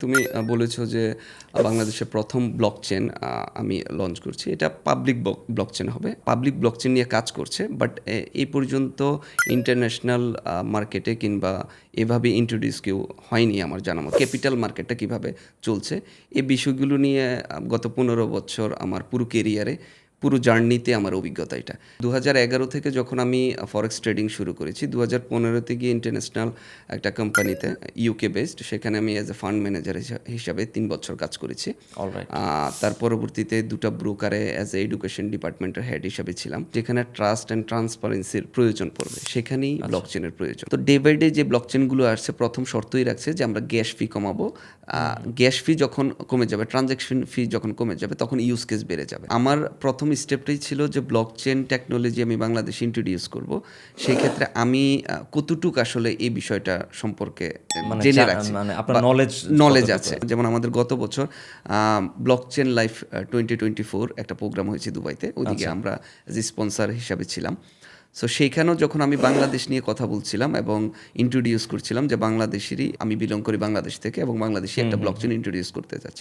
তুমি বলেছো যে বাংলাদেশের প্রথম ব্লকচেন আমি লঞ্চ করছি। এটা পাবলিক ব্লকচেন হবে। পাবলিক ব্লকচেন নিয়ে কাজ করছে, বাট এই পর্যন্ত ইন্টারন্যাশনাল মার্কেটে কিংবা এভাবে ইন্ট্রোডিউস কেউ হয়নি আমার জানা মতো। ক্যাপিটাল মার্কেটটা কীভাবে চলছে এই বিষয়গুলো নিয়ে গত 15 বছর আমার পুরো কেরিয়ারে, পুরো জার্নিতে আমার অভিজ্ঞতা এটা। 2011 থেকে যখন আমি ফরেক্স ট্রেডিং শুরু করেছি, 2015 গিয়ে ইন্টারন্যাশনাল একটা কোম্পানিতে ইউকে বেসড, সেখানে আমি অ্যাজ এ ফান্ড ম্যানেজার হিসাবে 3 বছর কাজ করেছি। তার পরবর্তীতে 2টা ব্রোকারে অ্যাজ এ এডুকেশন ডিপার্টমেন্টের হেড হিসাবে ছিলাম। যেখানে ট্রাস্ট অ্যান্ড ট্রান্সপারেন্সির প্রয়োজন পড়বে সেখানেই ব্লকচেনের প্রয়োজন। তো ডে বাই ডে যে ব্লকচেনগুলো আসছে, প্রথম শর্তই রাখছে যে আমরা গ্যাস ফি কমাবো। গ্যাস ফি যখন কমে যাবে, ট্রানজ্যাকশন ফি যখন কমে যাবে, তখন ইউজ কেস বেড়ে যাবে। আমার প্রথম স্টেপটাই ছিল যে ব্লকচেন টেকনোলজি আমি বাংলাদেশে ইন্ট্রোডিউস করব। সেই ক্ষেত্রে আমি কতটুক আসলে এই বিষয়টা সম্পর্কে জেনে রাখছি, মানে আপনার নলেজ আছে। যেমন আমাদের গত বছর ব্লকচেন লাইফ 2024 একটা প্রোগ্রাম হয়েছে দুবাইতে, ওদিকে আমরা যে স্পন্সর হিসাবে ছিলাম। সো সেইখানেও যখন আমি বাংলাদেশ নিয়ে কথা বলছিলাম এবং ইন্ট্রোডিউস করছিলাম যে বাংলাদেশেরই, আমি বিলং করি বাংলাদেশ থেকে এবং বাংলাদেশি একটা ব্লকচেন ইন্ট্রোডিউস করতে যাচ্ছি।